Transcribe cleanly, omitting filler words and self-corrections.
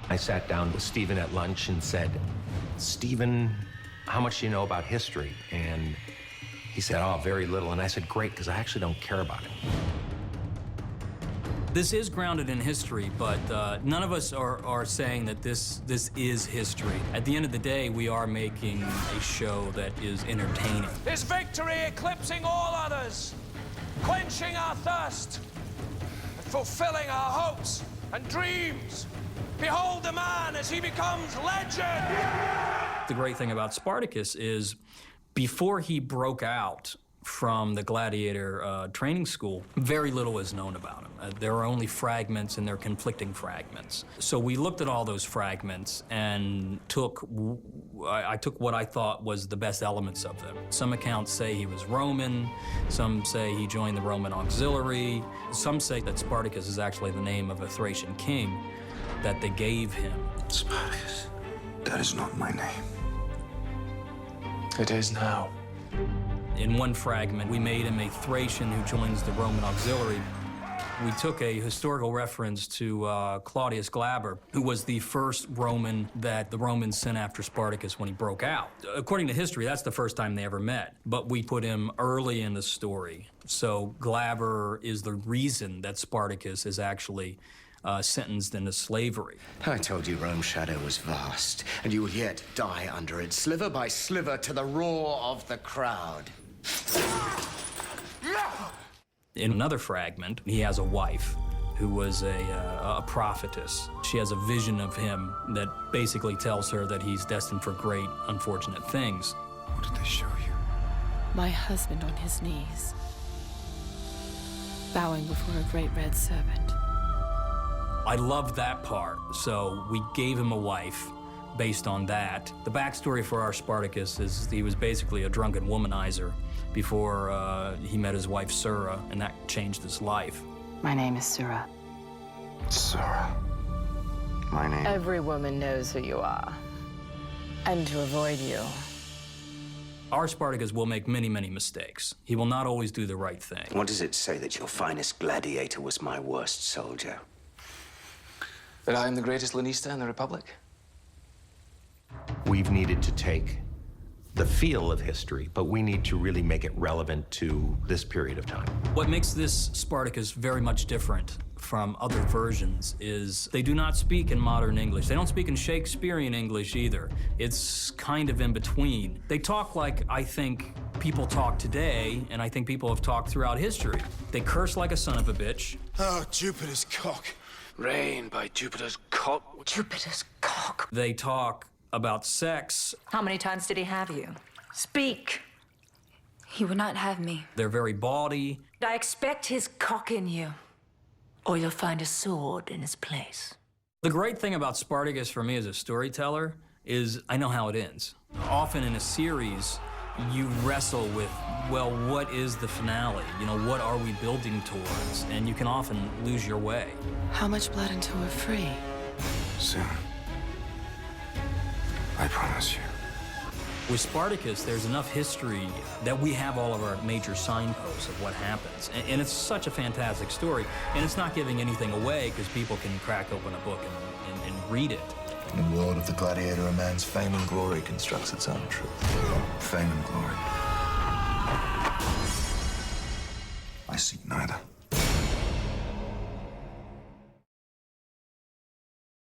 I sat down with Stephen at lunch and said, Stephen, how much do you know about history? And he said, oh, very little. And I said, great, because I actually don't care about it. This is grounded in history, but none of us are saying that this is history. At the end of the day, we are making a show that is entertaining. This victory eclipsing all others, quenching our thirst, and fulfilling our hopes and dreams. Behold the man as he becomes legend! The great thing about Spartacus is, before he broke out from the gladiator training school, very little is known about him. There are only fragments, and they're conflicting fragments. So we looked at all those fragments and I took what I thought was the best elements of them. Some accounts say he was Roman, some say he joined the Roman auxiliary, some say that Spartacus is actually the name of a Thracian king that they gave him. Spartacus, that is not my name. It is now. In one fragment, we made him a Thracian who joins the Roman auxiliary. We took a historical reference to Claudius Glaber, who was the first Roman that the Romans sent after Spartacus when he broke out. According to history, that's the first time they ever met, but we put him early in the story. So Glaber is the reason that Spartacus is actually sentenced into slavery. I told you Rome's shadow was vast, and you will yet die under it, sliver by sliver, to the roar of the crowd. In another fragment, he has a wife who was a prophetess. She has a vision of him that basically tells her that he's destined for great, unfortunate things. What did they show you? My husband on his knees, bowing before a great red serpent. I loved that part, so we gave him a wife based on that. The backstory for our Spartacus is he was basically a drunken womanizer before he met his wife, Sura, and that changed his life. My name is Sura. Sura. My name. Every woman knows who you are. And to avoid you. Our Spartacus will make many, many mistakes. He will not always do the right thing. What does it say that your finest gladiator was my worst soldier? That I am the greatest lanista in the Republic? We've needed to take the feel of history, but we need to really make it relevant to this period of time. What makes this Spartacus very much different from other versions is they do not speak in modern English. They don't speak in Shakespearean English either. It's kind of in between. They talk like I think people talk today, and I think people have talked throughout history. They curse like a son of a bitch. Oh, Jupiter's cock. Reign by Jupiter's cock. Jupiter's cock. They talk about sex. How many times did he have you? Speak. He would not have me. They're very bawdy. I expect his cock in you, or you'll find a sword in his place. The great thing about Spartacus for me as a storyteller is I know how it ends. Often in a series, you wrestle with, well, what is the finale? You know, what are we building towards? And you can often lose your way. How much blood until we're free? Soon. I promise you. With Spartacus, there's enough history that we have all of our major signposts of what happens. And it's such a fantastic story. And it's not giving anything away because people can crack open a book and read it. In the world of the gladiator, a man's fame and glory constructs its own truth. Fame and glory. I seek neither.